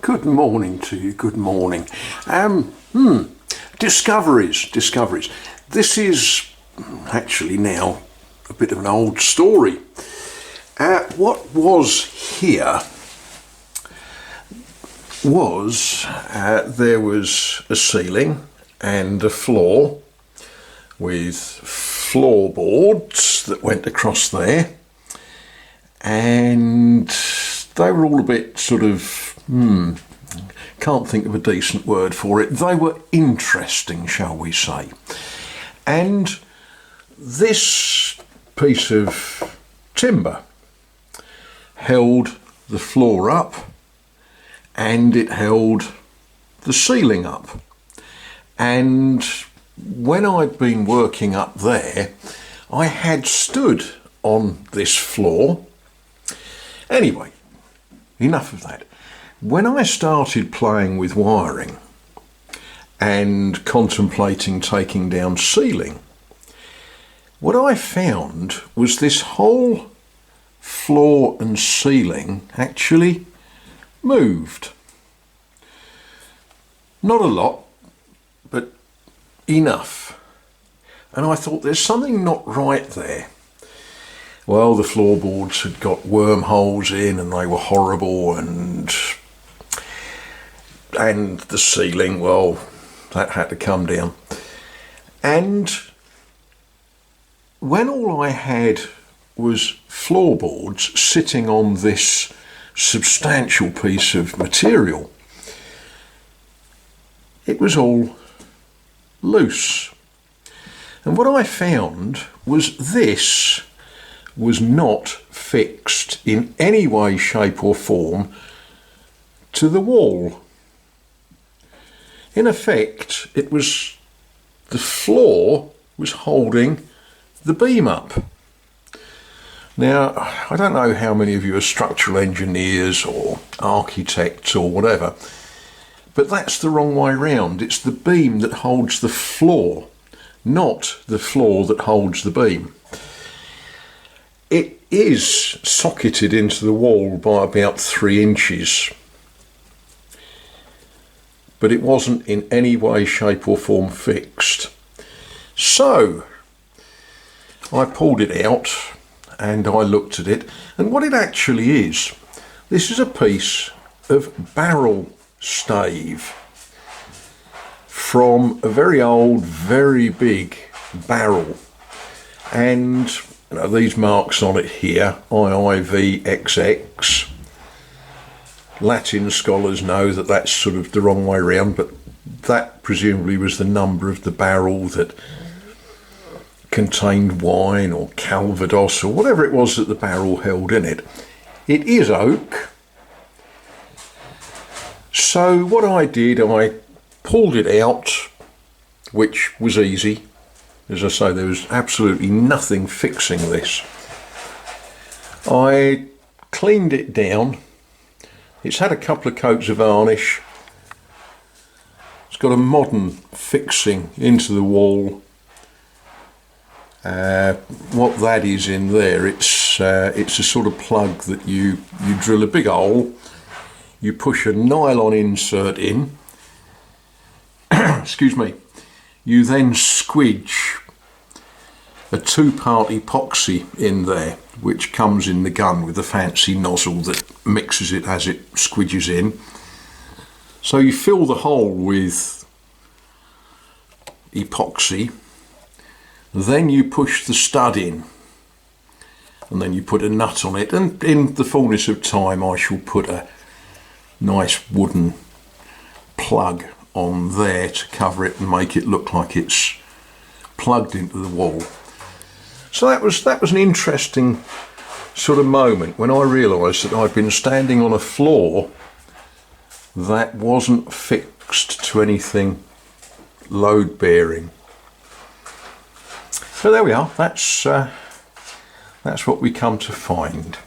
Good morning to you, good morning. Discoveries. This is actually now a bit of an old story. What was here was there was a ceiling and a floor with floorboards that went across there, and they were all a bit sort of, can't think of a decent word for it. They were interesting, shall we say. And this piece of timber held the floor up and it held the ceiling up. And when I'd been working up there, I had stood on this floor. Anyway, enough of that. When I started playing with wiring and contemplating taking down ceiling, what I found was this whole floor and ceiling actually moved. Not a lot, but enough. And I thought, there's something not right there. Well, the floorboards had got wormholes in and they were horrible, and the ceiling, well, that had to come down. And when all I had was floorboards sitting on this substantial piece of material, it was all loose. And what I found was this was not fixed in any way, shape or form to the wall. In effect, it was the floor was holding the beam up. Now, I don't know how many of you are structural engineers or architects or whatever, but that's the wrong way round. It's the beam that holds the floor, not the floor that holds the beam. It is socketed into the wall by about 3 inches, but it wasn't in any way, shape or form fixed. So I pulled it out and I looked at it, and what it actually is, this is a piece of barrel stave from a very old, very big barrel. And you know, these marks on it here, IIVXX. Latin scholars know that that's sort of the wrong way round, but that presumably was the number of the barrel that contained wine or Calvados or whatever it was that the barrel held in it. It is oak. So what I did, I pulled it out, which was easy. As I say, there was absolutely nothing fixing this. I cleaned it down. It's had a couple of coats of varnish. It's got a modern fixing into the wall. What that is in there, it's a sort of plug that you drill a big hole, you push a nylon insert in, excuse me, you then squidge a 2-part epoxy in there, which comes in the gun with a fancy nozzle that mixes it as it squidges in. So you fill the hole with epoxy, then you push the stud in, and then you put a nut on it, and in the fullness of time I shall put a nice wooden plug on there to cover it and make it look like it's plugged into the wall. So that was an interesting sort of moment when I realised that I'd been standing on a floor that wasn't fixed to anything load bearing. So there we are. That's what we come to find.